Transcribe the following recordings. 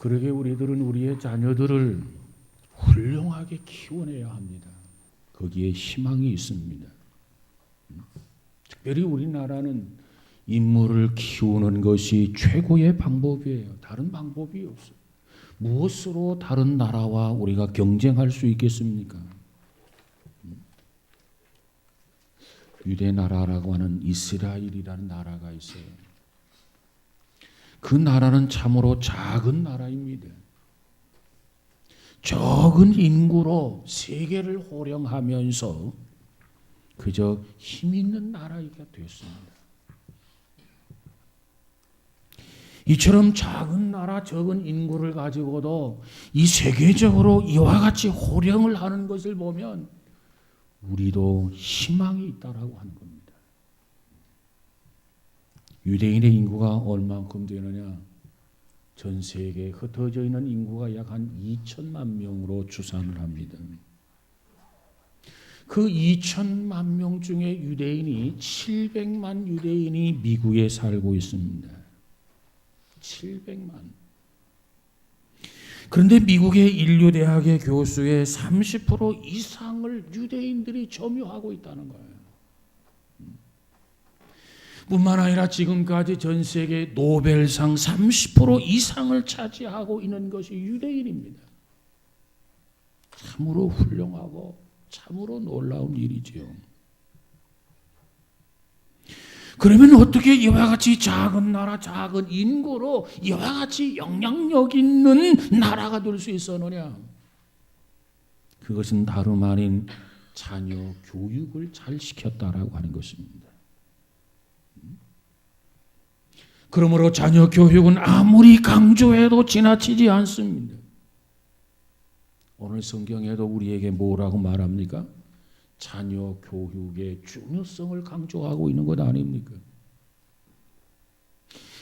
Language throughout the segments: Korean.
그러게 우리들은 우리의 자녀들을 훌륭하게 키워내야 합니다. 거기에 희망이 있습니다. 특별히 우리나라는 인물을 키우는 것이 최고의 방법이에요. 다른 방법이 없어요. 무엇으로 다른 나라와 우리가 경쟁할 수 있겠습니까? 유대 나라라고 하는 이스라엘이라는 나라가 있어요. 그 나라는 참으로 작은 나라입니다. 적은 인구로 세계를 호령하면서 그저 힘 있는 나라가 됐습니다. 이처럼 작은 나라, 적은 인구를 가지고도 이 세계적으로 이와 같이 호령을 하는 것을 보면 우리도 희망이 있다라고 하는 겁니다. 유대인의 인구가 얼만큼 되느냐? 전 세계에 흩어져 있는 인구가 약 한 2천만 명으로 추산을 합니다. 그 2천만 명 중에 유대인이 700만 유대인이 미국에 살고 있습니다. 700만. 그런데 미국의 인류대학의 교수의 30% 이상을 유대인들이 점유하고 있다는 거예요. 뿐만 아니라 지금까지 전 세계 노벨상 30% 이상을 차지하고 있는 것이 유대인입니다. 참으로 훌륭하고 참으로 놀라운 일이지요. 그러면 어떻게 이와 같이 작은 나라, 작은 인구로 이와 같이 영향력 있는 나라가 될 수 있었느냐? 그것은 다름 아닌 자녀 교육을 잘 시켰다라고 하는 것입니다. 그러므로 자녀 교육은 아무리 강조해도 지나치지 않습니다. 오늘 성경에도 우리에게 뭐라고 말합니까? 자녀 교육의 중요성을 강조하고 있는 것 아닙니까?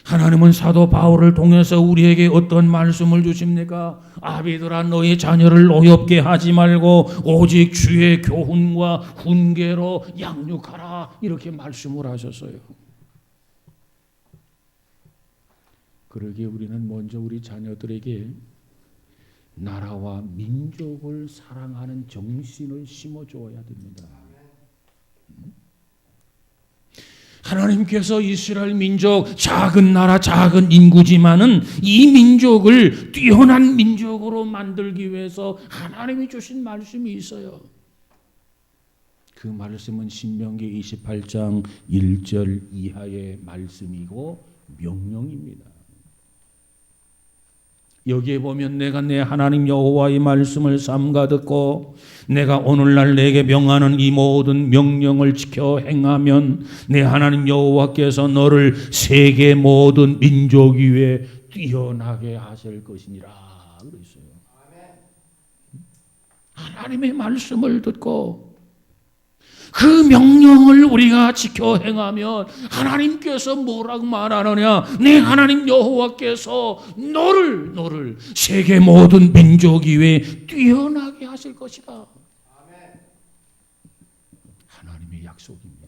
하나님은 사도 바울을 통해서 우리에게 어떤 말씀을 주십니까? 아비들아 너희 자녀를 노엽게 하지 말고 오직 주의 교훈과 훈계로 양육하라 이렇게 말씀을 하셨어요. 그러기에 우리는 먼저 우리 자녀들에게 나라와 민족을 사랑하는 정신을 심어줘야 됩니다. 하나님께서 이스라엘 민족 작은 나라 작은 인구지만은 이 민족을 뛰어난 민족으로 만들기 위해서 하나님이 주신 말씀이 있어요. 그 말씀은 신명기 28장 1절 이하의 말씀이고 명령입니다. 여기에 보면 내가 내 하나님 여호와의 말씀을 삼가 듣고 내가 오늘날 내게 명하는 이 모든 명령을 지켜 행하면 내 하나님 여호와께서 너를 세계 모든 민족 위에 뛰어나게 하실 것이니라 그랬어요. 하나님의 말씀을 듣고 그 명령을 우리가 지켜 행하면 하나님께서 뭐라고 말하느냐? 내 하나님 여호와께서 너를 세계 모든 민족 위에 뛰어나게 하실 것이다. 하나님의 약속입니다.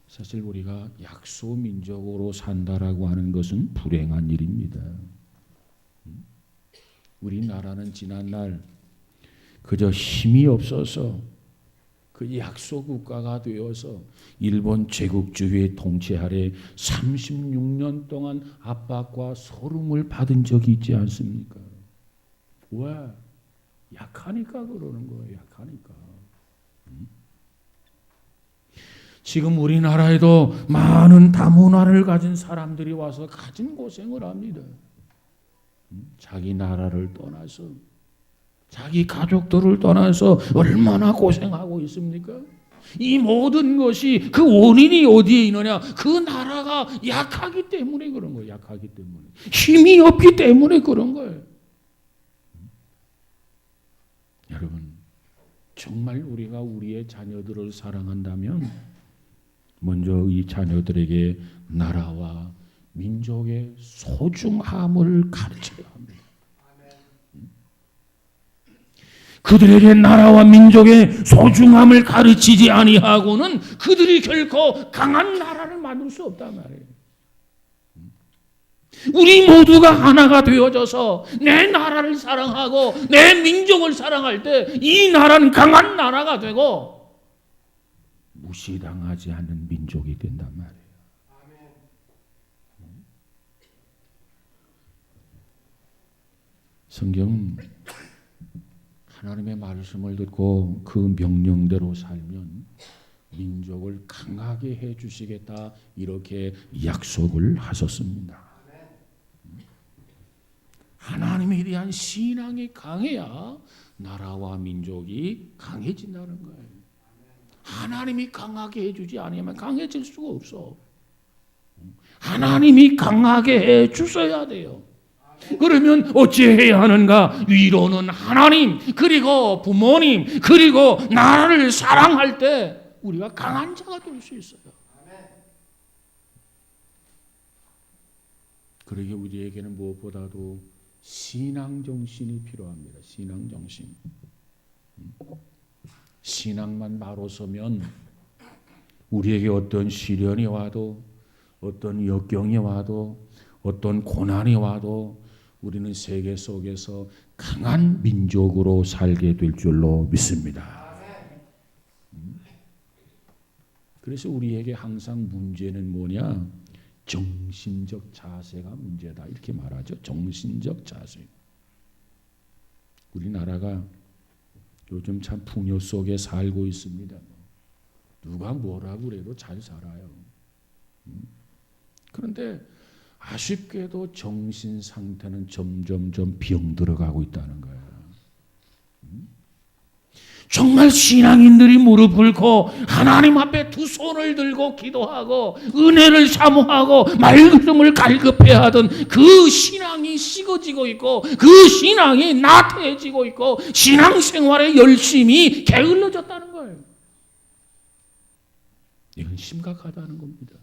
사실 우리가 약소 민족으로 산다라고 하는 것은 불행한 일입니다. 우리나라는 지난날 그저 힘이 없어서 그 약소 국가가 되어서 일본 제국주의의 통치 아래 36년 동안 압박과 소름을 받은 적이 있지 않습니까? 왜? 약하니까 그러는 거예요. 약하니까. 지금 우리나라에도 많은 다문화를 가진 사람들이 와서 가진 고생을 합니다. 자기 나라를 떠나서 자기 가족들을 떠나서 얼마나 고생하고 있습니까? 이 모든 것이 그 원인이 어디에 있느냐? 그 나라가 약하기 때문에 그런 거예요. 약하기 때문에. 힘이 없기 때문에 그런 거예요. 여러분, 정말 우리가 우리의 자녀들을 사랑한다면 먼저 이 자녀들에게 나라와 민족의 소중함을 가르쳐야 합니다. 그들에게 나라와 민족의 소중함을 가르치지 아니하고는 그들이 결코 강한 나라를 만들 수 없단 말이에요. 우리 모두가 하나가 되어져서 내 나라를 사랑하고 내 민족을 사랑할 때 이 나라는 강한 나라가 되고 무시당하지 않는 민족이 된단 말이에요. 성경은 하나님의 말씀을 듣고 그 명령대로 살면 민족을 강하게 해주시겠다 이렇게 약속을 하셨습니다. 하나님에 대한 신앙이 강해야 나라와 민족이 강해진다는 거예요. 하나님이 강하게 해주지 않으면 강해질 수가 없어. 하나님이 강하게 해주셔야 돼요. 그러면 어찌해야 하는가? 위로는 하나님, 그리고 부모님, 그리고 나라를 사랑할 때 우리가 강한 자가 될 수 있어요. 그러게 우리에게는 무엇보다도 신앙정신이 필요합니다. 신앙정신. 신앙만 바로 서면 우리에게 어떤 시련이 와도 어떤 역경이 와도 어떤 고난이 와도 우리는 세계 속에서 강한 민족으로 살게 될 줄로 믿습니다. 그래서 우리에게 항상 문제는 뭐냐? 정신적 자세가 문제다 이렇게 말하죠. 정신적 자세. 우리나라가 요즘 참 풍요 속에 살고 있습니다. 누가 뭐라고 그래도 잘 살아요. 그런데 아쉽게도 정신 상태는 점점점 병들어가고 있다는 거예요. 정말 신앙인들이 무릎 꿇고 하나님 앞에 두 손을 들고 기도하고 은혜를 사모하고 말씀을 갈급해야 하던 그 신앙이 식어지고 있고 그 신앙이 나태해지고 있고 신앙생활의 열심이 게을러졌다는 거예요. 이건 심각하다는 겁니다.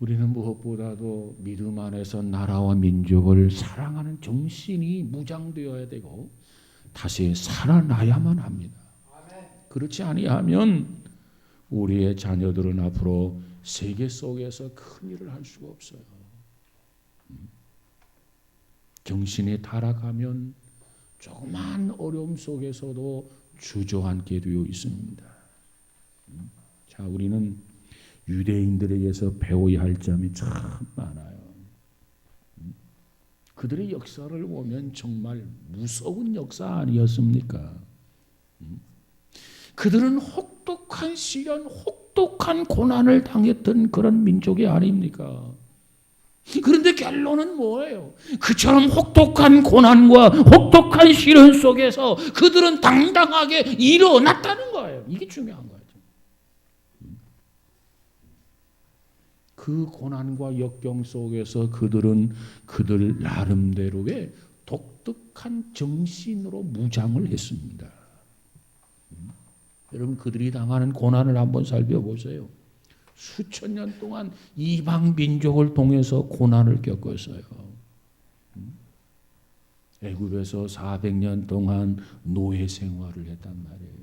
우리는 무엇보다도 믿음 안에서 나라와 민족을 사랑하는 정신이 무장되어야 되고 다시 살아나야만 합니다. 그렇지 아니하면 우리의 자녀들은 앞으로 세계 속에서 큰 일을 할 수가 없어요. 정신이 타락하면 조그만 어려움 속에서도 주저앉게 되어 있습니다. 자, 우리는 유대인들에게서 배워야 할 점이 참 많아요. 그들의 역사를 보면 정말 무서운 역사 아니었습니까? 그들은 혹독한 시련, 혹독한 고난을 당했던 그런 민족이 아닙니까? 그런데 결론은 뭐예요? 그처럼 혹독한 고난과 혹독한 시련 속에서 그들은 당당하게 일어났다는 거예요. 이게 중요한 거예요. 그 고난과 역경 속에서 그들은 그들 나름대로의 독특한 정신으로 무장을 했습니다. 여러분 그들이 당하는 고난을 한번 살펴보세요. 수천 년 동안 이방 민족을 통해서 고난을 겪었어요. 애굽에서 400년 동안 노예 생활을 했단 말이에요.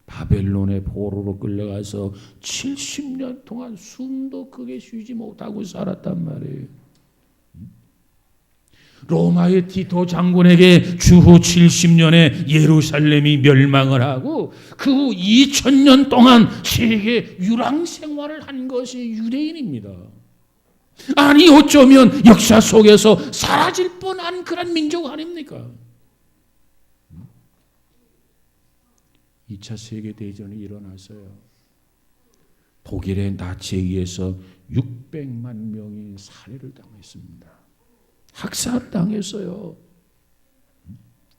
바벨론의 포로로 끌려가서 70년 동안 숨도 크게 쉬지 못하고 살았단 말이에요. 로마의 티토 장군에게 주후 70년에 예루살렘이 멸망을 하고 그 후 2000년 동안 세계 유랑 생활을 한 것이 유대인입니다. 아니 어쩌면 역사 속에서 사라질 뻔한 그런 민족 아닙니까? 2차 세계대전이 일어났어요. 독일의 나치에 의해서 600만 명이 살해를 당했습니다. 학살당했어요.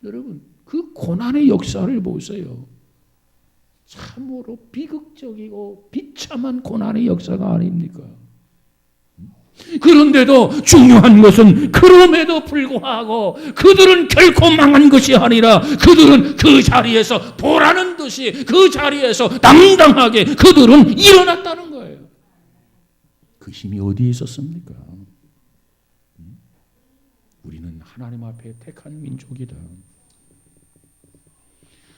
여러분 그 고난의 역사를 보세요. 참으로 비극적이고 비참한 고난의 역사가 아닙니까? 그런데도 중요한 것은 그럼에도 불구하고 그들은 결코 망한 것이 아니라 그들은 그 자리에서 보라는 듯이 그 자리에서 당당하게 그들은 일어났다는 거예요. 그 힘이 어디에 있었습니까? 우리는 하나님 앞에 택한 민족이다.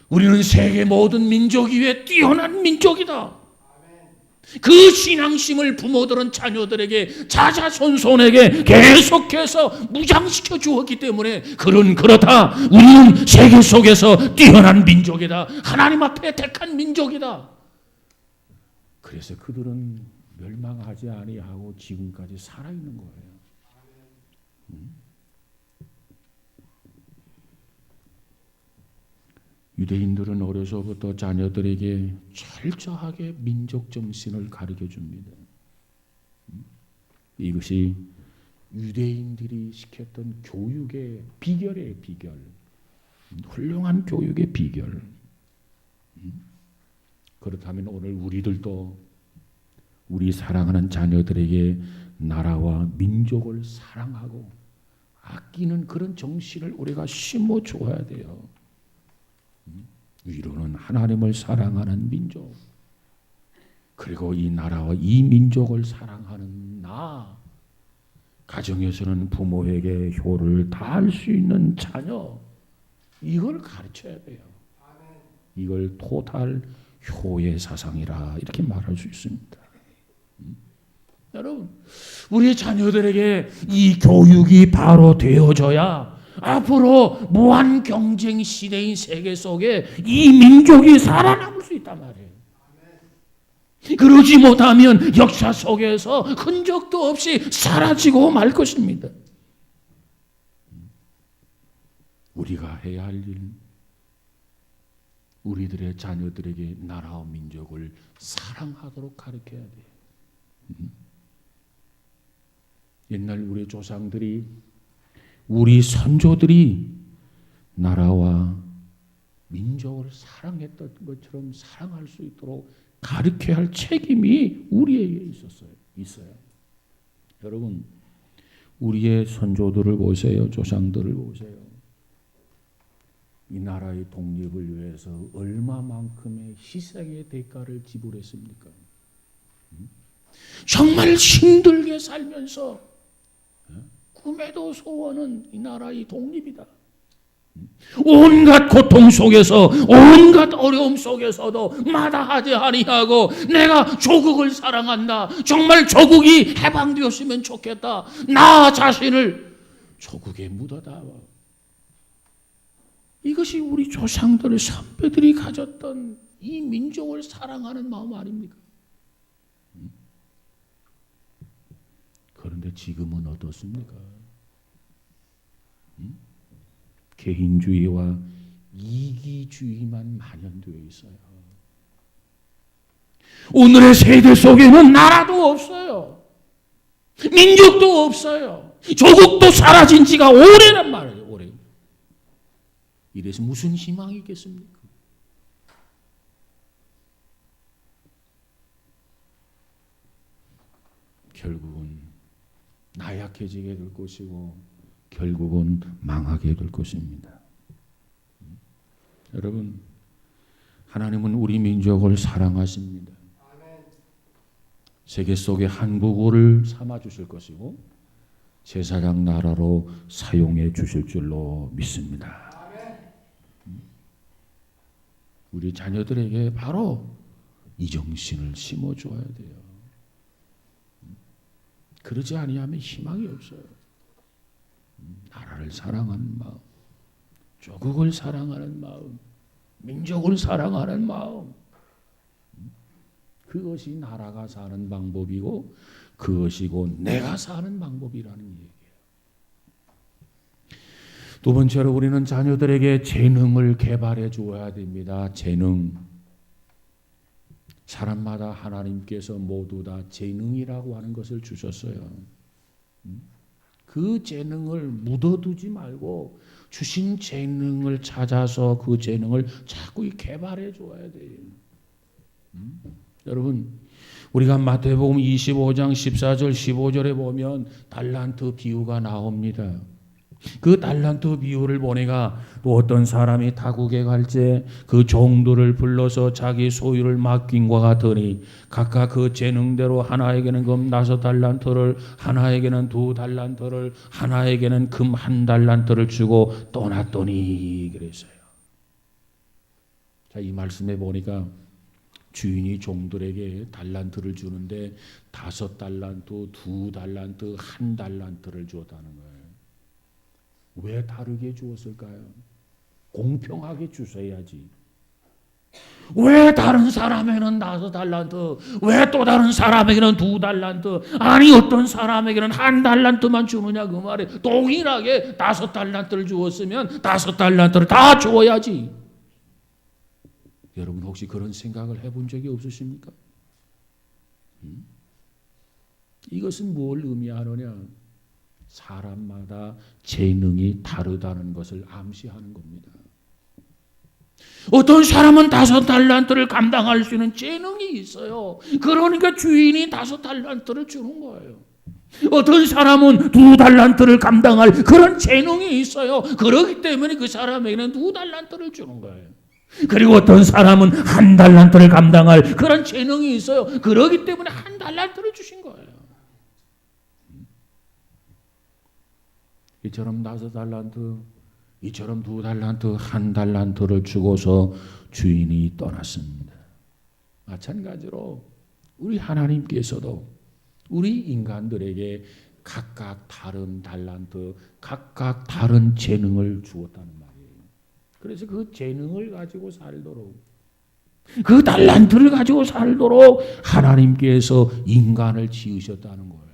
우리는 세계 모든 민족 위에 뛰어난 민족이다. 그 신앙심을 부모들은 자녀들에게 자자손손에게 계속해서 무장시켜 주었기 때문에 그렇다. 우리는 세계 속에서 뛰어난 민족이다. 하나님 앞에 택한 민족이다. 그래서 그들은 멸망하지 아니하고 지금까지 살아있는 거예요. 유대인들은 어려서부터 자녀들에게 철저하게 민족 정신을 가르쳐 줍니다. 이것이 유대인들이 시켰던 교육의 비결이에요, 비결. 훌륭한 교육의 비결. 그렇다면 오늘 우리들도 우리 사랑하는 자녀들에게 나라와 민족을 사랑하고 아끼는 그런 정신을 우리가 심어 줘야 돼요. 위로는 하나님을 사랑하는 민족, 그리고 이 나라와 이 민족을 사랑하는 나, 가정에서는 부모에게 효를 다할 수 있는 자녀, 이걸 가르쳐야 돼요. 이걸 토탈 효의 사상이라 이렇게 말할 수 있습니다. 여러분, 우리 자녀들에게 이 교육이 바로 되어져야 앞으로 무한 경쟁 시대인 세계 속에 이 민족이 살아남을 수 있단 말이에요. 그러지 못하면 역사 속에서 흔적도 없이 사라지고 말 것입니다. 우리가 해야 할 일, 우리들의 자녀들에게 나라와 민족을 사랑하도록 가르쳐야 돼요. 옛날 우리 조상들이, 우리 선조들이 나라와 민족을 사랑했던 것처럼 사랑할 수 있도록 가르쳐야 할 책임이 우리에게 있어요. 여러분, 우리의 선조들을 보세요. 조상들을 보세요. 이 나라의 독립을 위해서 얼마만큼의 희생의 대가를 지불했습니까? 정말 힘들게 살면서 꿈에도 소원은 이 나라의 독립이다. 온갖 고통 속에서, 온갖 어려움 속에서도 마다하지 아니하고 내가 조국을 사랑한다. 정말 조국이 해방되었으면 좋겠다. 나 자신을 조국에 묻어다. 이것이 우리 조상들의 선배들이 가졌던 이 민족을 사랑하는 마음 아닙니까? 그런데 지금은 어떻습니까? 개인주의와 이기주의만 만연되어 있어요. 오늘의 세대 속에는 나라도 없어요. 민족도 없어요. 조국도 사라진 지가 오래란 말이에요. 오래. 이래서 무슨 희망이 있겠습니까? 결국은 나약해지게 될 것이고 결국은 망하게 될 것입니다. 여러분, 하나님은 우리 민족을 사랑하십니다. 세계 속에 한국어를 삼아 주실 것이고 제사장 나라로 사용해 주실 줄로 믿습니다. 우리 자녀들에게 바로 이 정신을 심어 줘야 돼요. 그러지 아니하면 희망이 없어요. 나라를 사랑하는 마음, 조국을 사랑하는 마음, 민족을 사랑하는 마음, 그것이 나라가 사는 방법이고 그것이 곧 내가 사는 방법이라는 얘기예요. 두 번째로 우리는 자녀들에게 재능을 개발해 주어야 됩니다. 재능. 사람마다 하나님께서 모두 다 재능이라고 하는 것을 주셨어요. 그 재능을 묻어두지 말고 주신 재능을 찾아서 그 재능을 자꾸 개발해 줘야 돼요. 여러분, 우리가 마태복음 25장 14절 15절에 보면 달란트 비유가 나옵니다. 그 달란트 비유를 보내가 또 어떤 사람이 타국에 갈지 그 종들을 불러서 자기 소유를 맡긴과 같으니 각각 그 재능대로 하나에게는 금 5달란트를, 하나에게는 2달란트를, 하나에게는 금 1달란트를 주고 떠났더니 그랬어요. 자, 이 말씀에 보니까 주인이 종들에게 달란트를 주는데 5달란트, 2달란트, 1달란트를 주었다는 거예요. 왜 다르게 주었을까요? 공평하게 주셔야지. 왜 다른 사람에게는 5달란트, 왜 또 다른 사람에게는 2달란트, 아니 어떤 사람에게는 1달란트만 주느냐 그 말이에요. 동일하게 5달란트를 주었으면 5달란트를 다 주어야지. 여러분 혹시 그런 생각을 해본 적이 없으십니까? 이것은 뭘 의미하느냐? 사람마다 재능이 다르다는 것을 암시하는 겁니다. 어떤 사람은 5달란트를 감당할 수 있는 재능이 있어요. 그러니까 주인이 5달란트를 주는 거예요. 어떤 사람은 2달란트를 감당할 그런 재능이 있어요. 그렇기 때문에 그 사람에게는 2달란트를 주는 거예요. 그리고 어떤 사람은 1달란트를 감당할 그런 재능이 있어요. 그렇기 때문에 1달란트를 주신 거예요. 이처럼 5달란트, 이처럼 2달란트, 1달란트를 주고서 주인이 떠났습니다. 마찬가지로 우리 하나님께서도 우리 인간들에게 각각 다른 달란트, 각각 다른 재능을 주었다는 말이에요. 그래서 그 재능을 가지고 살도록, 그 달란트를 가지고 살도록 하나님께서 인간을 지으셨다는 거예요.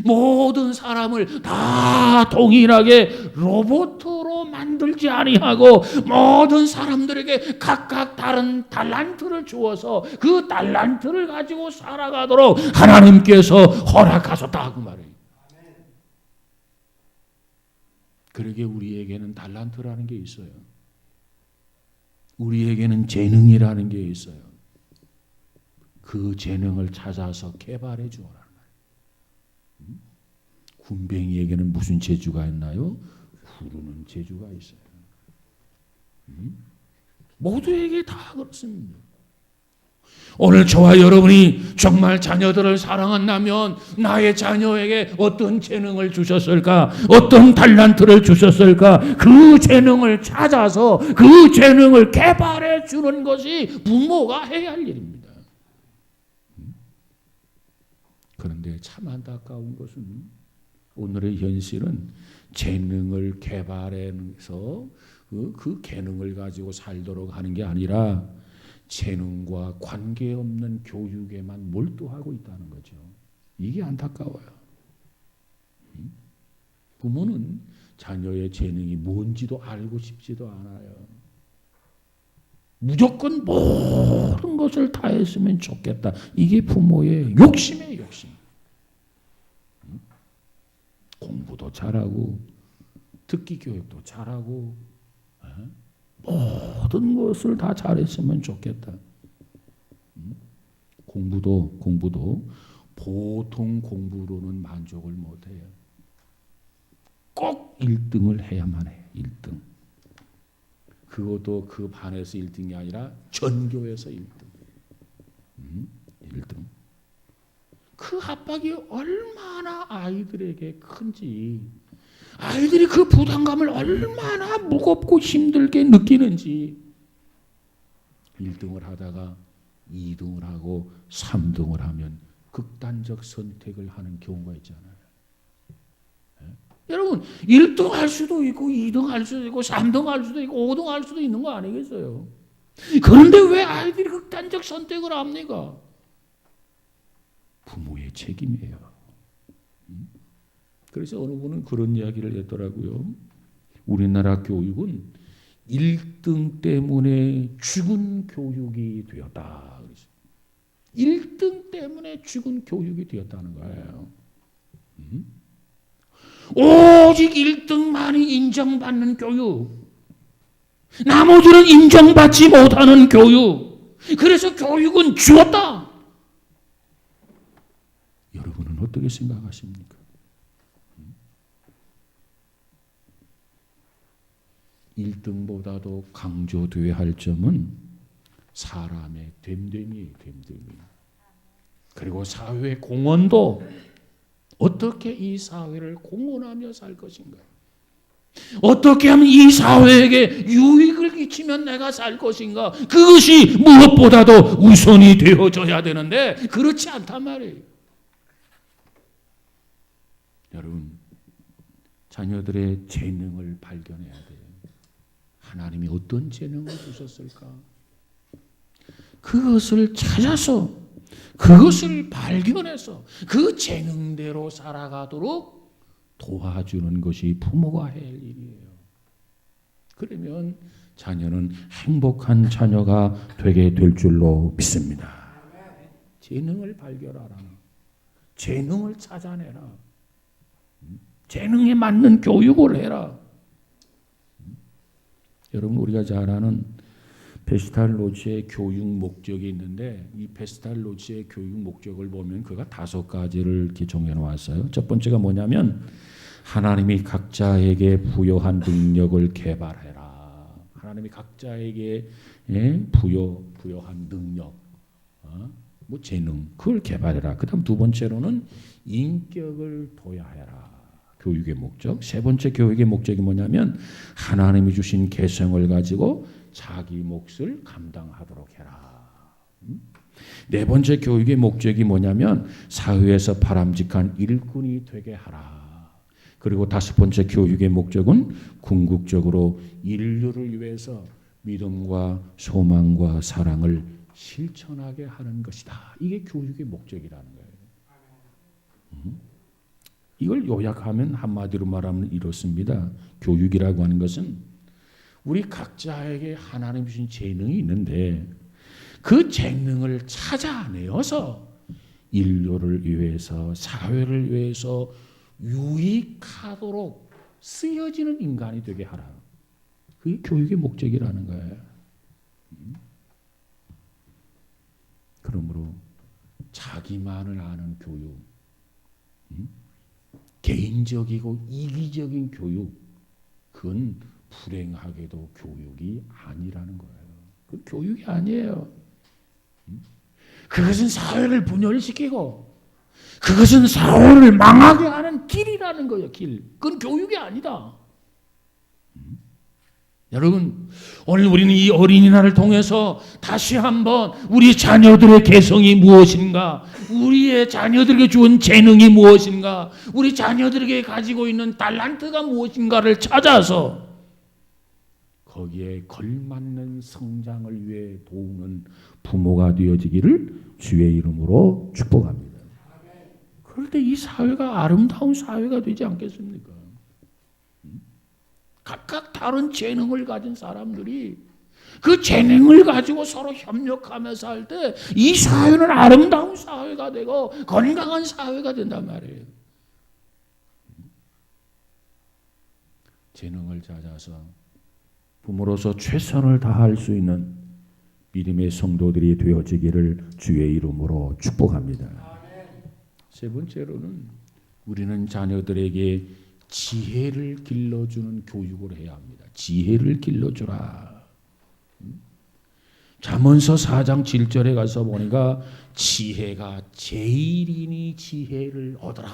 모든 사람을 다 동일하게 로봇으로 만들지 아니하고 모든 사람들에게 각각 다른 달란트를 주어서 그 달란트를 가지고 살아가도록 하나님께서 허락하셨다 그 말이에요. 그러게 우리에게는 달란트라는 게 있어요. 우리에게는 재능이라는 게 있어요. 그 재능을 찾아서 개발해 주어라. 군뱅이에게는 무슨 재주가 있나요? 부르는 재주가 있어요. 모두에게 다 그렇습니다. 오늘 저와 여러분이 정말 자녀들을 사랑한다면 나의 자녀에게 어떤 재능을 주셨을까? 어떤 달란트를 주셨을까? 그 재능을 찾아서 그 재능을 개발해 주는 것이 부모가 해야 할 일입니다. 그런데 참 안타까운 것은 오늘의 현실은 재능을 개발해서 그 재능을 가지고 살도록 하는 게 아니라 재능과 관계없는 교육에만 몰두하고 있다는 거죠. 이게 안타까워요. 부모는 자녀의 재능이 뭔지도 알고 싶지도 않아요. 무조건 모든 것을 다 했으면 좋겠다. 이게 부모의 욕심이에요, 욕심. 공부도 잘하고 특기 교육도 잘하고 모든 것을 다 잘했으면 좋겠다. 공부도 보통 공부로는 만족을 못해요. 꼭 1등을 해야만 해요. 1등. 그것도 그 반에서 1등이 아니라 전교에서 1등. 1등. 그 압박이 얼마나 아이들에게 큰지, 아이들이 그 부담감을 얼마나 무겁고 힘들게 느끼는지. 1등을 하다가 2등을 하고 3등을 하면 극단적 선택을 하는 경우가 있잖아요. 여러분 1등 할 수도 있고 2등 할 수도 있고 3등 할 수도 있고 5등 할 수도 있는 거 아니겠어요? 그런데 왜 아이들이 극단적 선택을 합니까? 부모의 책임이에요. 그래서 어느 분은 그런 이야기를 했더라고요. 우리나라 교육은 1등 때문에 죽은 교육이 되었다. 1등 때문에 죽은 교육이 되었다는 거예요. 오직 1등만이 인정받는 교육. 나머지는 인정받지 못하는 교육. 그래서 교육은 죽었다. 여러분은 어떻게 생각하십니까? 1등보다도 강조되어야 할 점은 사람의 됨됨이에요. 됨됨이. 그리고 사회 공헌도 어떻게 이 사회를 공헌하며 살 것인가. 어떻게 하면 이 사회에게 유익을 끼치면 내가 살 것인가? 그것이 무엇보다도 우선이 되어져야 되는데 그렇지 않단 말이에요. 여러분, 자녀들의 재능을 발견해야 돼요. 하나님이 어떤 재능을 주셨을까? 그것을 찾아서, 그것을 발견해서 그 재능대로 살아가도록 도와주는 것이 부모가 할 일이에요. 그러면 자녀는 행복한 자녀가 되게 될 줄로 믿습니다. 재능을 발견하라. 재능을 찾아내라. 재능에 맞는 교육을 해라. 여러분, 우리가 잘 아는 베스탈로치의 교육 목적이 있는데 이 베스탈로치의 교육 목적을 보면 그가 5가지를 이렇게 정해 놓았어요. 첫 번째가 뭐냐면 하나님이 각자에게 부여한 능력을 개발해라. 하나님이 각자에게 부여한 능력, 뭐 재능, 그걸 개발해라. 그다음 두 번째로는 인격을 도야해라. 교육의 목적. 세 번째 교육의 목적이 뭐냐면 하나님이 주신 개성을 가지고 자기 몫을 감당하도록 해라. 네 번째 교육의 목적이 뭐냐면 사회에서 바람직한 일꾼이 되게 하라. 그리고 다섯 번째 교육의 목적은 궁극적으로 인류를 위해서 믿음과 소망과 사랑을 실천하게 하는 것이다. 이게 교육의 목적이라는 거예요. 이걸 요약하면 한마디로 말하면 이렇습니다. 교육이라고 하는 것은 우리 각자에게 하나님 주신 재능이 있는데 그 재능을 찾아내어서 인류를 위해서 사회를 위해서 유익하도록 쓰여지는 인간이 되게 하라. 그게 교육의 목적이라는 거예요. 그러므로 자기만을 아는 교육, 개인적이고 이기적인 교육, 그건 불행하게도 교육이 아니라는 거예요. 그건 교육이 아니에요. 그것은 사회를 분열시키고 그것은 사회를 망하게 하는 길이라는 거예요. 길. 그건 교육이 아니다. 여러분, 오늘 우리는 이 어린이날을 통해서 다시 한번 우리 자녀들의 개성이 무엇인가, 우리의 자녀들에게 주은 재능이 무엇인가, 우리 자녀들에게 가지고 있는 달란트가 무엇인가를 찾아서 거기에 걸맞는 성장을 위해 도우는 부모가 되어지기를 주의 이름으로 축복합니다. 그럴 때 이 사회가 아름다운 사회가 되지 않겠습니까? 각각 다른 재능을 가진 사람들이 그 재능을 가지고 서로 협력하면서 할 때 이 사회는 아름다운 사회가 되고 건강한 사회가 된단 말이에요. 재능을 찾아서 부모로서 최선을 다할 수 있는 믿음의 성도들이 되어지기를 주의 이름으로 축복합니다. 세 번째로는 우리는 자녀들에게 지혜를 길러주는 교육을 해야 합니다. 지혜를 길러주라. 잠언서 4장 7절에 가서 보니까 지혜가 제일이니 지혜를 얻어라.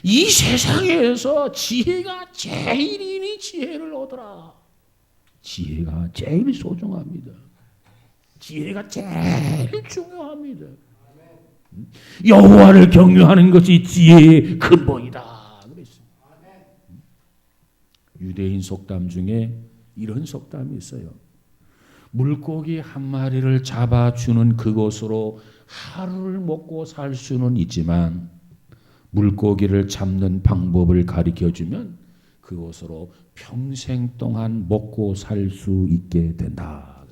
이 세상에서 지혜가 제일이니 지혜를 얻어라. 지혜가 제일 소중합니다. 지혜가 제일 중요합니다. 여호와를 경외하는 것이 지혜의 근본이다. 그랬습니다. 유대인 속담 중에 이런 속담이 있어요. 물고기 한 마리를 잡아주는 그것으로 하루를 먹고 살 수는 있지만 물고기를 잡는 방법을 가르쳐주면 그것으로 평생 동안 먹고 살 수 있게 된다.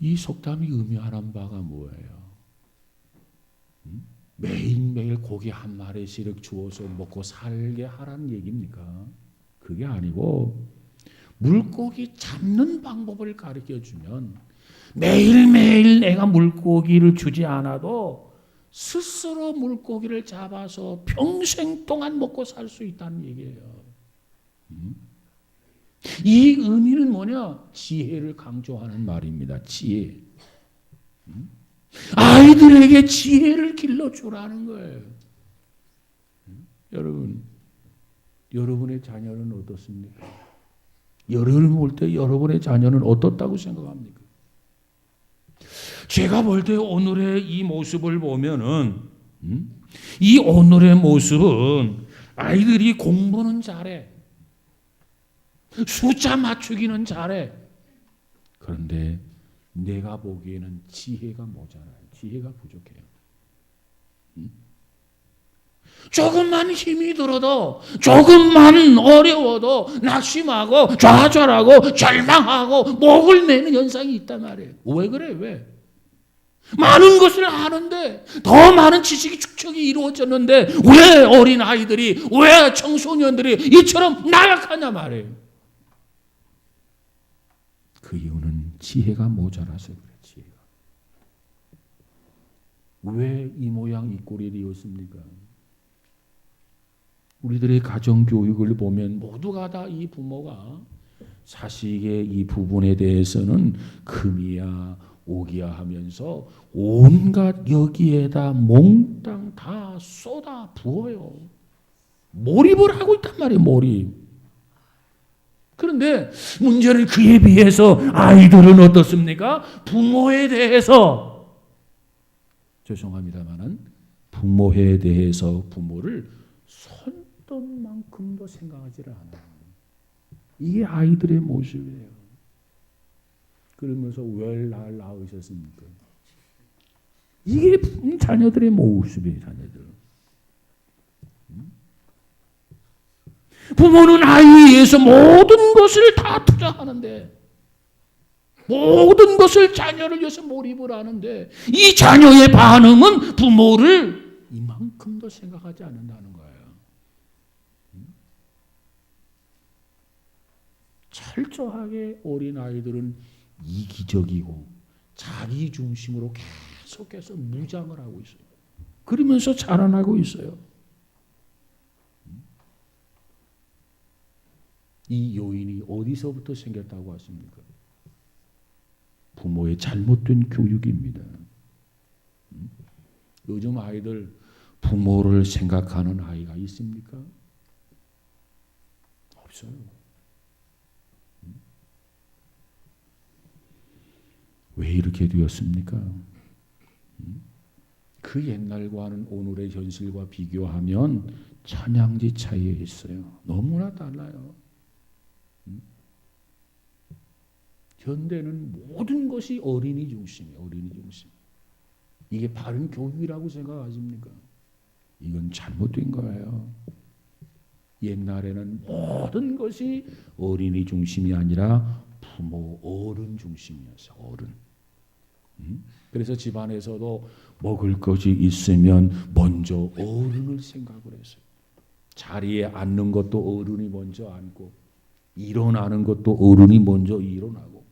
이 속담이 의미하는 바가 뭐예요? 매일매일 고기 한 마리씩 주어서 먹고 살게 하라는 얘기입니까? 그게 아니고 물고기 잡는 방법을 가르쳐주면 매일매일 내가 물고기를 주지 않아도 스스로 물고기를 잡아서 평생 동안 먹고 살 수 있다는 얘기예요. 이 의미는 뭐냐? 지혜를 강조하는 말입니다. 지혜. 아이들에게 지혜를 길러주라는 거예요. 여러분, 여러분의 자녀는 어떻습니까? 여러분 볼 때 여러분의 자녀는 어떻다고 생각합니까? 제가 볼 때 오늘의 이 모습을 보면은 이 오늘의 모습은 아이들이 공부는 잘해. 숫자 맞추기는 잘해. 그런데 내가 보기에는 지혜가 모자라요. 지혜가 부족해요. 조금만 힘이 들어도, 조금만 어려워도 낙심하고 좌절하고 절망하고 목을 매는 현상이 있단 말이에요. 왜 그래? 왜? 많은 것을 아는데, 더 많은 지식이 축적이 이루어졌는데 왜 어린 아이들이, 왜 청소년들이 이처럼 나약하냐 말이에요. 그 이유는 지혜가 모자라서 그래. 지혜가. 왜 이 모양 이 꼴이 되었습니까? 우리들의 가정교육을 보면 모두가 다 이 부모가 자식의 이 부분에 대해서는 금이야 오기야 하면서 온갖 여기에다 몽땅 다 쏟아 부어요. 몰입을 하고 있단 말이에요. 몰입. 그런데 문제는 그에 비해서 아이들은 어떻습니까? 부모에 대해서, 죄송합니다만은 부모에 대해서 부모를 손톱만큼도 생각하지를 않아요. 이게 아이들의 모습이에요. 그러면서 왜 날 낳으셨습니까? 이게 자녀들의 모습이에요. 자녀들. 부모는 아이에 의해서 모든 것을 다 투자하는데, 모든 것을 자녀를 위해서 몰입을 하는데, 이 자녀의 반응은 부모를 이만큼도 생각하지 않는다는 거예요. 철저하게 어린 아이들은 이기적이고 자기 중심으로 계속해서 무장을 하고 있어요. 그러면서 자라나고 있어요. 이 요인이 어디서부터 생겼다고 하십니까? 부모의 잘못된 교육입니다. 요즘 아이들 부모를 생각하는 아이가 있습니까? 없어요. 왜 이렇게 되었습니까? 그 옛날과는 오늘의 현실과 비교하면 천양지 차이에 있어요. 너무나 달라요. 현대는 모든 것이 어린이 중심이에요. 어린이 중심. 이게 바른 교육이라고 생각하십니까? 이건 잘못된 거예요. 옛날에는 모든 것이 어린이 중심이 아니라 부모, 어른 중심이었어요. 어른. 그래서 집안에서도 먹을 것이 있으면 먼저 어른을 생각을 했어요. 자리에 앉는 것도 어른이 먼저 앉고, 일어나는 것도 어른이 먼저 일어나고,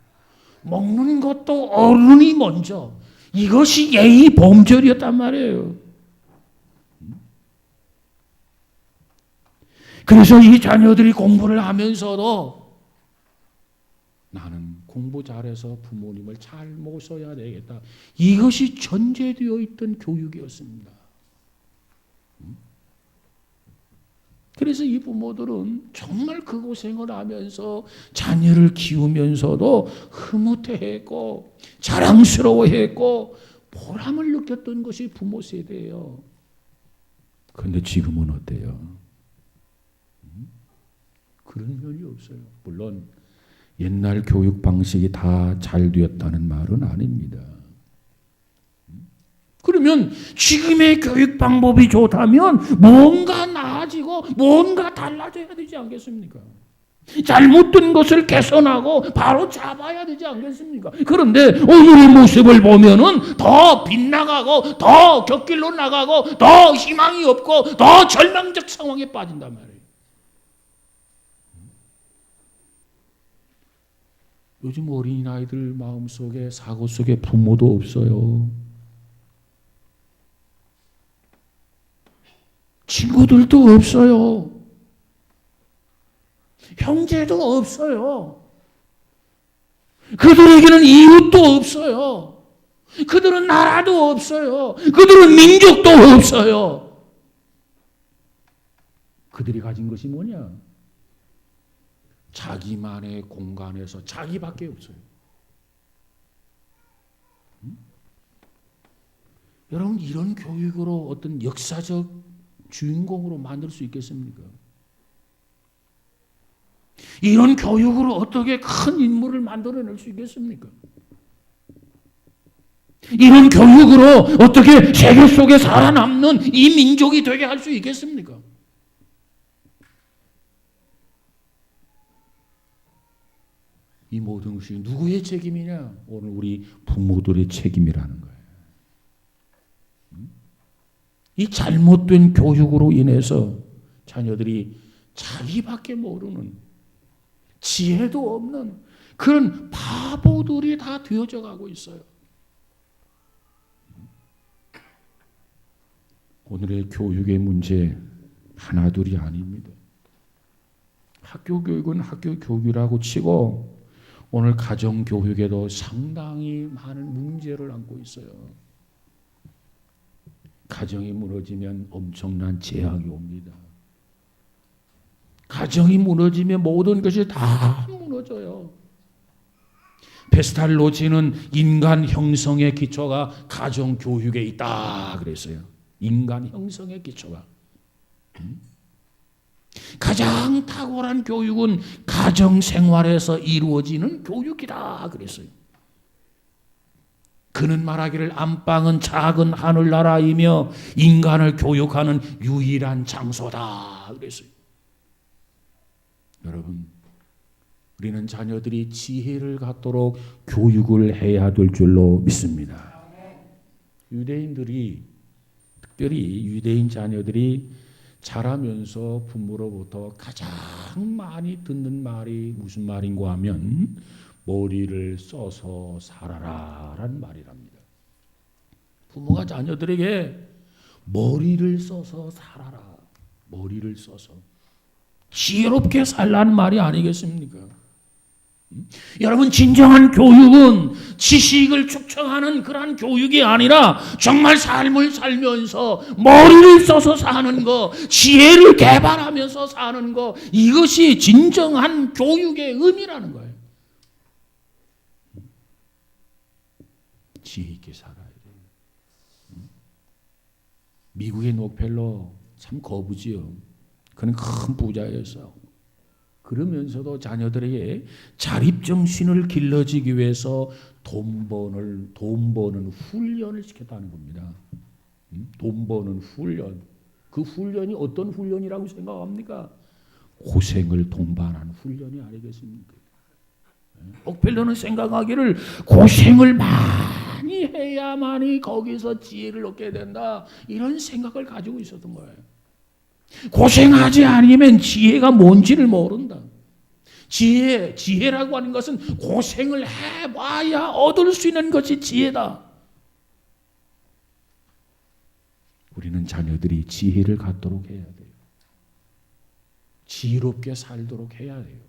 먹는 것도 어른이 먼저. 이것이 예의 범절이었단 말이에요. 그래서 이 자녀들이 공부를 하면서도 나는 공부 잘해서 부모님을 잘 모셔야 되겠다. 이것이 전제되어 있던 교육이었습니다. 그래서 이 부모들은 정말 그 고생을 하면서 자녀를 키우면서도 흐뭇해했고 자랑스러워했고 보람을 느꼈던 것이 부모 세대예요. 그런데 지금은 어때요? 그런 면이 없어요. 물론 옛날 교육 방식이 다 잘 되었다는 말은 아닙니다. 그러면 지금의 교육 방법이 좋다면 뭔가 나아지고 뭔가 달라져야 되지 않겠습니까? 잘못된 것을 개선하고 바로 잡아야 되지 않겠습니까? 그런데 오늘의 모습을 보면은 더 빗나가고 더 곁길로 나가고 더 희망이 없고 더 절망적 상황에 빠진단 말이에요. 요즘 어린아이들 마음속에 사고 속에 부모도 없어요. 친구들도 없어요. 형제도 없어요. 그들에게는 이웃도 없어요. 그들은 나라도 없어요. 그들은 민족도 없어요. 그들이 가진 것이 뭐냐? 자기만의 공간에서 자기밖에 없어요. 여러분, 이런 교육으로 어떤 역사적 주인공으로 만들 수 있겠습니까? 이런 교육으로 어떻게 큰 인물을 만들어낼 수 있겠습니까? 이런 교육으로 어떻게 세계 속에 살아남는 이 민족이 되게 할 수 있겠습니까? 이 모든 것이 누구의 책임이냐? 오늘 우리 부모들의 책임이라는 거예요. 이 잘못된 교육으로 인해서 자녀들이 자기밖에 모르는, 지혜도 없는 그런 바보들이 다 되어져 가고 있어요. 오늘의 교육의 문제 하나둘이 아닙니다. 학교 교육은 학교 교육이라고 치고 오늘 가정 교육에도 상당히 많은 문제를 안고 있어요. 가정이 무너지면 엄청난 재앙이 옵니다. 가정이 무너지면 모든 것이 다 무너져요. 페스탈로치는 인간 형성의 기초가 가정 교육에 있다 그랬어요. 인간 형성의 기초가. 가장 탁월한 교육은 가정 생활에서 이루어지는 교육이다 그랬어요. 그는 말하기를 안방은 작은 하늘나라이며 인간을 교육하는 유일한 장소다 그랬어요. 여러분, 우리는 자녀들이 지혜를 갖도록 교육을 해야 될 줄로 믿습니다. 유대인들이, 특별히 유대인 자녀들이 자라면서 부모로부터 가장 많이 듣는 말이 무슨 말인가 하면 머리를 써서 살아라라는 말이랍니다. 부모가 자녀들에게 머리를 써서 살아라, 머리를 써서 지혜롭게 살라는 말이 아니겠습니까? 여러분, 진정한 교육은 지식을 축적하는 그러한 교육이 아니라 정말 삶을 살면서 머리를 써서 사는 거, 지혜를 개발하면서 사는 거, 이것이 진정한 교육의 의미라는 거예요. 지혜 있게 살아야 돼요. 미국의 록펠러 참 거부지요. 그는 큰 부자였어요. 그러면서도 자녀들에게 자립정신을 길러주기 위해서 돈 버는 훈련을 시켰다는 겁니다. 돈 버는 훈련. 그 훈련이 어떤 훈련이라고 생각합니까? 고생을 동반한 훈련이 아니겠습니까? 록펠러는 생각하기를 고생을 많이 해야만이 거기서 지혜를 얻게 된다, 이런 생각을 가지고 있었던 거예요. 고생하지 않으면 지혜가 뭔지를 모른다. 지혜라고 하는 것은 고생을 해봐야 얻을 수 있는 것이 지혜다. 우리는 자녀들이 지혜를 갖도록 해야 돼요. 지혜롭게 살도록 해야 돼요.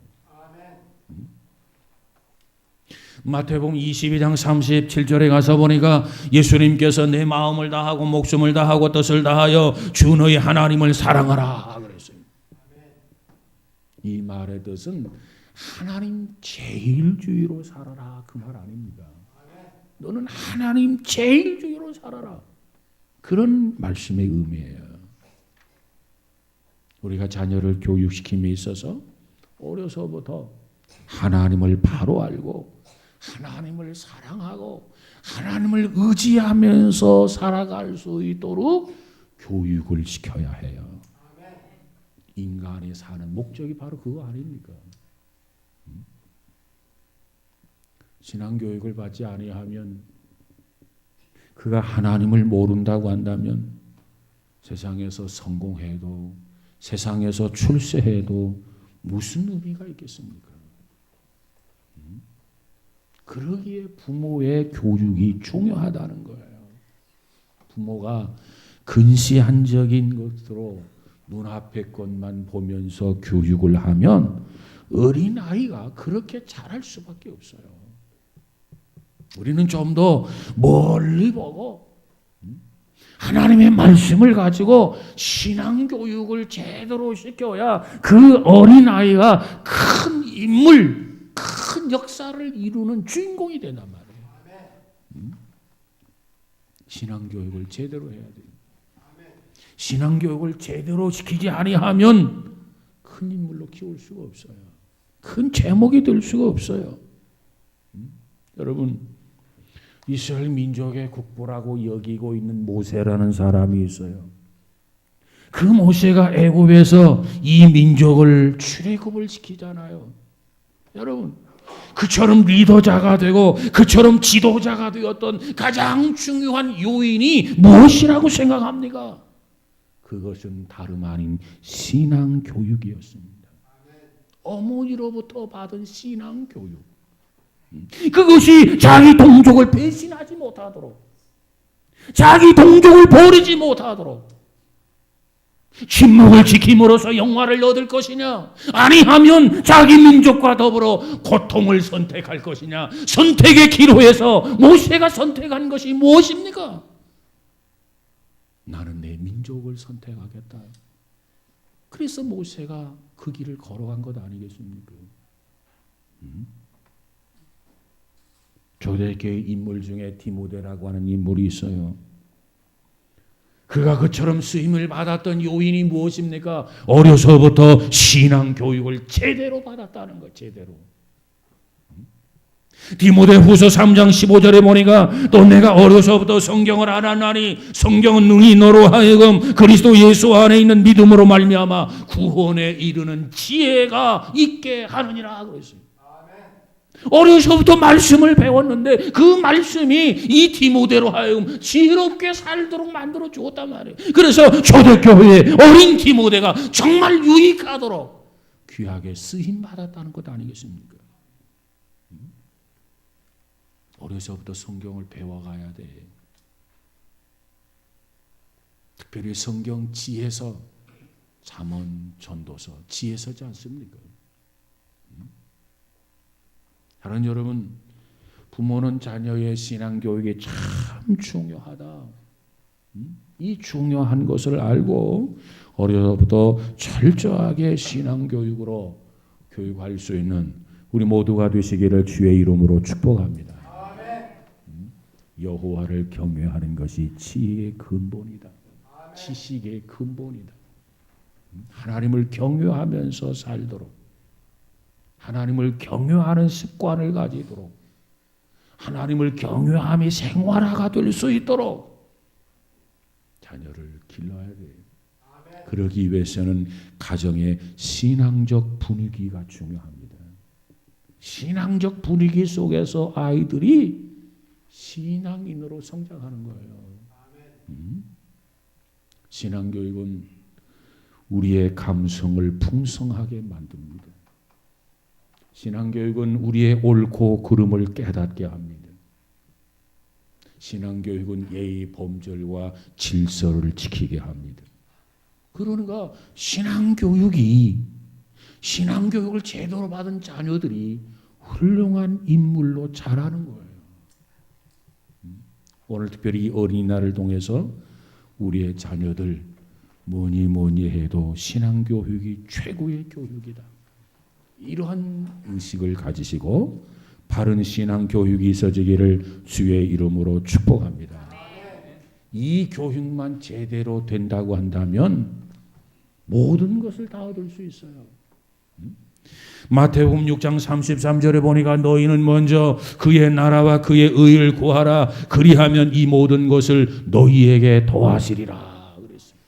마태복음 22장 37절에 가서 보니까 예수님께서 내 마음을 다하고 목숨을 다하고 뜻을 다하여 주 너희 하나님을 사랑하라 그랬어요. 이 말의 뜻은 하나님 제일주의로 살아라, 그 말 아닙니다. 너는 하나님 제일주의로 살아라, 그런 말씀의 의미예요. 우리가 자녀를 교육시킴에 있어서 어려서부터 하나님을 바로 알고 하나님을 사랑하고 하나님을 의지하면서 살아갈 수 있도록 교육을 시켜야 해요. 인간이 사는 목적이 바로 그거 아닙니까? 신앙교육을 받지 아니하면, 그가 하나님을 모른다고 한다면 세상에서 성공해도 세상에서 출세해도 무슨 의미가 있겠습니까? 그러기에 부모의 교육이 중요하다는 거예요. 부모가 근시안적인 것으로 눈앞의 것만 보면서 교육을 하면 어린아이가 그렇게 자랄 수밖에 없어요. 우리는 좀 더 멀리 보고 하나님의 말씀을 가지고 신앙교육을 제대로 시켜야 그 어린아이가 큰 인물, 큰 역사를 이루는 주인공이 된단 말이에요. 신앙교육을 제대로 해야 돼요. 신앙교육을 제대로 시키지 아니하면 큰 인물로 키울 수가 없어요. 큰 제목이 될 수가 없어요. 여러분, 이스라엘 민족의 국보라고 여기고 있는 모세라는 사람이 있어요. 그 모세가 애굽에서 이 민족을 출애굽을 시키잖아요. 여러분, 그처럼 리더자가 되고 그처럼 지도자가 되었던 가장 중요한 요인이 무엇이라고 생각합니까? 그것은 다름 아닌 신앙교육이었습니다. 어머니로부터 받은 신앙교육. 그것이 자기 동족을 배신하지 못하도록, 자기 동족을 버리지 못하도록, 침묵을 지킴으로써 영화를 얻을 것이냐, 아니하면 자기 민족과 더불어 고통을 선택할 것이냐. 선택의 기로에서 모세가 선택한 것이 무엇입니까? 나는 내 민족을 선택하겠다. 그래서 모세가 그 길을 걸어간 것 아니겠습니까? 초대교회 인물 중에 디모데라고 하는 인물이 있어요. 그가 그처럼 쓰임을 받았던 요인이 무엇입니까? 어려서부터 신앙교육을 제대로 받았다는 것, 제대로. 디모데후서 3장 15절에 보니까 또 내가 어려서부터 성경을 알았나니 성경은 능히 너로 하여금 그리스도 예수 안에 있는 믿음으로 말미암아 구원에 이르는 지혜가 있게 하느니라 그랬어요. 어려서부터 말씀을 배웠는데 그 말씀이 이 디모데로 하여금 지혜롭게 살도록 만들어 주었단 말이에요. 그래서 초대교회의 어린 디모데가 정말 유익하도록 귀하게 쓰임 받았다는 것 아니겠습니까? 어려서부터 성경을 배워가야 돼. 특별히 성경 지혜서, 잠언, 전도서, 지혜서지 않습니까? 사랑하는 여러분, 부모는 자녀의 신앙교육이 참 중요하다. 이 중요한 것을 알고 어려서부터 철저하게 신앙교육으로 교육할 수 있는 우리 모두가 되시기를 주의 이름으로 축복합니다. 여호와를 경외하는 것이 지혜의 근본이다. 지식의 근본이다. 하나님을 경외하면서 살도록, 하나님을 경외하는 습관을 가지도록, 하나님을 경외함이 생활화가 될 수 있도록 자녀를 길러야 돼요. 그러기 위해서는 가정의 신앙적 분위기가 중요합니다. 신앙적 분위기 속에서 아이들이 신앙인으로 성장하는 거예요. 신앙교육은 우리의 감성을 풍성하게 만듭니다. 신앙교육은 우리의 옳고 그름을 깨닫게 합니다. 신앙교육은 예의 범절과 질서를 지키게 합니다. 그러니까 신앙교육을 제대로 받은 자녀들이 훌륭한 인물로 자라는 거예요. 오늘 특별히 어린이날을 통해서 우리의 자녀들 뭐니 해도 신앙교육이 최고의 교육이다. 이러한 의식을 가지시고 바른 신앙교육이 있어지기를 주의 이름으로 축복합니다. 이 교육만 제대로 된다고 한다면 모든 것을 다 얻을 수 있어요. 마태복음 6장 33절에 보니까 너희는 먼저 그의 나라와 그의 의를 구하라. 그리하면 이 모든 것을 너희에게 더하시리라 그랬습니다.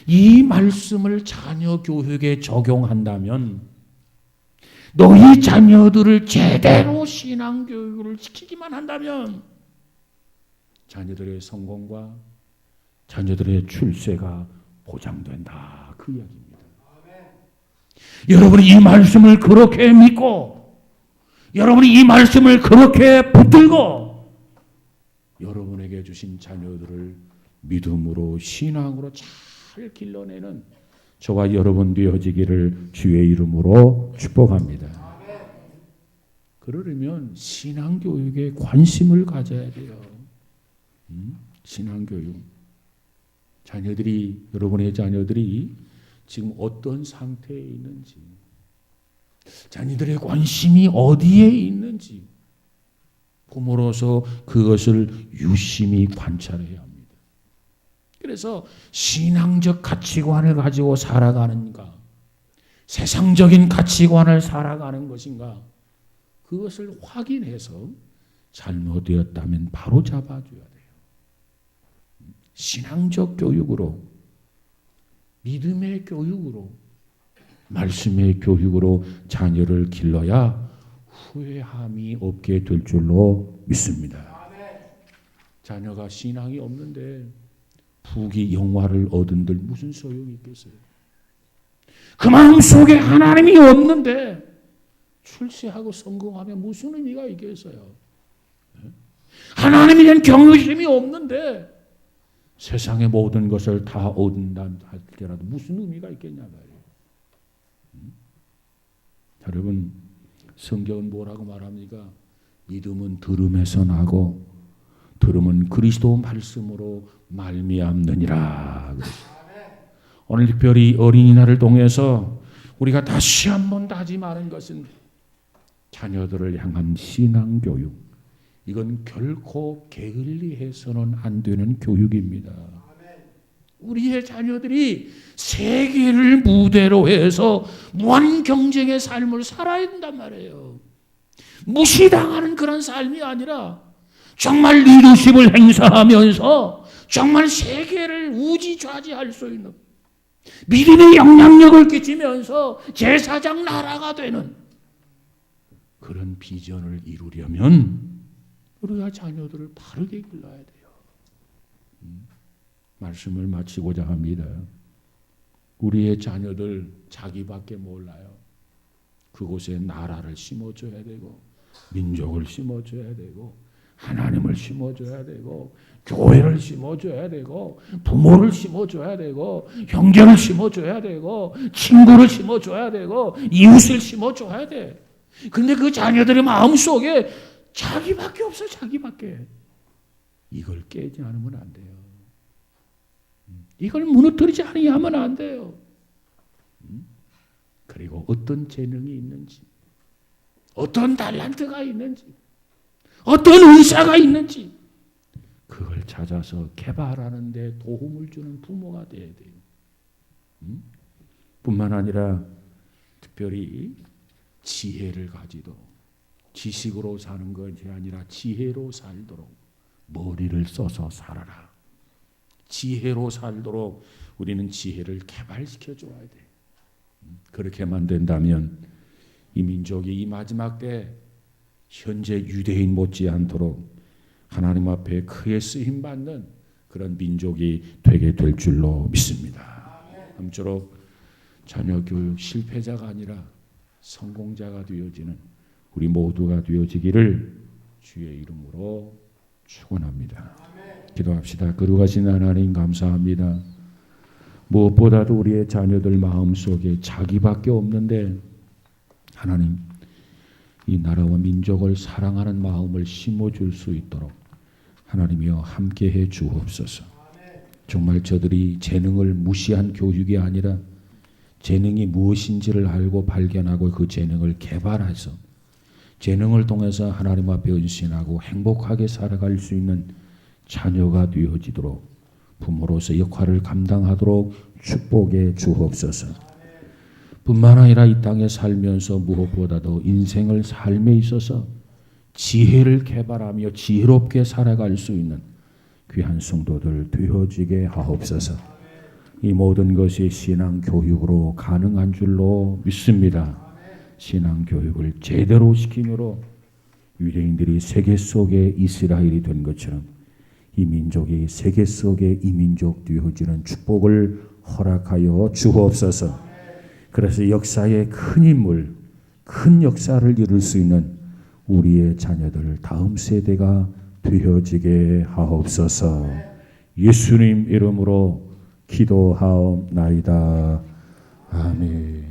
이 말씀을 자녀 교육에 적용한다면 너희 자녀들을 제대로 신앙 교육을 시키기만 한다면 자녀들의 성공과 자녀들의 출세가 보장된다. 그 이야기입니다. 여러분이 이 말씀을 그렇게 믿고 여러분이 이 말씀을 그렇게 붙들고 여러분에게 주신 자녀들을 믿음으로 신앙으로 잘 길러내는 저와 여러분 되어지기를 주의 이름으로 축복합니다. 그러려면 신앙교육에 관심을 가져야 돼요. 신앙교육. 자녀들이, 여러분의 자녀들이 지금 어떤 상태에 있는지, 자녀들의 관심이 어디에 있는지 부모로서 그것을 유심히 관찰해야 합니다. 그래서 신앙적 가치관을 가지고 살아가는가, 세상적인 가치관을 살아가는 것인가, 그것을 확인해서 잘못되었다면 바로 잡아줘야 돼요. 신앙적 교육으로, 믿음의 교육으로, 말씀의 교육으로 자녀를 길러야 후회함이 없게 될 줄로 믿습니다. 자녀가 신앙이 없는데 부귀 영화를 얻은들 무슨 소용이 있겠어요? 그 마음속에 하나님이 없는데 출세하고 성공하면 무슨 의미가 있겠어요? 하나님에 대한 경외심이 없는데 세상의 모든 것을 다 얻는다 할지라도 무슨 의미가 있겠냐 말이에요. 여러분, 성경은 뭐라고 말합니까? 믿음은 들음에서 나고 들음은 그리스도 말씀으로 말미암느니라. 오늘 특별히 어린이날을 통해서 우리가 다시 한번 다짐하는 것은 자녀들을 향한 신앙교육. 이건 결코 게을리해서는 안 되는 교육입니다. 우리의 자녀들이 세계를 무대로 해서 무한 경쟁의 삶을 살아야 된단 말이에요. 무시당하는 그런 삶이 아니라 정말 리더십을 행사하면서 정말 세계를 우지좌지할 수 있는, 믿음의 영향력을 끼치면서 제사장 나라가 되는 그런 비전을 이루려면 우리가 자녀들을 바르게 길러야 돼요. 말씀을 마치고자 합니다. 우리의 자녀들 자기밖에 몰라요. 그곳에 나라를 심어줘야 되고, 민족을 심어줘야 되고, 하나님을 심어줘야 되고, 교회를 심어줘야 되고, 부모를 심어줘야 되고, 형제를 심어줘야 되고, 친구를 심어줘야 되고, 이웃을 심어줘야 돼. 근데 그 자녀들의 마음속에 자기밖에 없어, 자기밖에. 이걸 깨지 않으면 안 돼요. 이걸 무너뜨리지 아니하면 안 돼요. 그리고 어떤 재능이 있는지, 어떤 달란트가 있는지, 어떤 의사가 있는지 그걸 찾아서 개발하는 데 도움을 주는 부모가 돼야 돼요. 뿐만 아니라 특별히 지혜를 가지도록, 지식으로 사는 것이 아니라 지혜로 살도록 머리를 써서 살아라. 지혜로 살도록 우리는 지혜를 개발시켜 줘야 돼. 그렇게만 된다면 이 민족이 이 마지막 때 현재 유대인 못지않도록 하나님 앞에 크게 쓰임 받는 그런 민족이 되게 될 줄로 믿습니다. 아무쪼록 자녀 교육 실패자가 아니라 성공자가 되어지는 우리 모두가 되어지기를 주의 이름으로 축원합니다. 기도합시다. 거룩하신 하나님 감사합니다. 무엇보다도 우리의 자녀들 마음속에 자기밖에 없는데 하나님, 이 나라와 민족을 사랑하는 마음을 심어줄 수 있도록 하나님이여 함께해 주옵소서. 정말 저들이 재능을 무시한 교육이 아니라 재능이 무엇인지를 알고 발견하고 그 재능을 개발해서 재능을 통해서 하나님 앞에 헌신하고 행복하게 살아갈 수 있는 자녀가 되어지도록 부모로서 역할을 감당하도록 축복해 주옵소서. 뿐만 아니라 이 땅에 살면서 무엇보다도 인생을 삶에 있어서 지혜를 개발하며 지혜롭게 살아갈 수 있는 귀한 성도들 되어지게 하옵소서. 이 모든 것이 신앙 교육으로 가능한 줄로 믿습니다. 신앙 교육을 제대로 시킴으로 유대인들이 세계 속의 이스라엘이 된 것처럼 이 민족이 세계 속의 이민족 되어지는 축복을 허락하여 주옵소서. 그래서 역사의 큰 인물, 큰 역사를 이룰 수 있는 우리의 자녀들 다음 세대가 되어지게 하옵소서. 예수님 이름으로 기도하옵나이다. 아멘.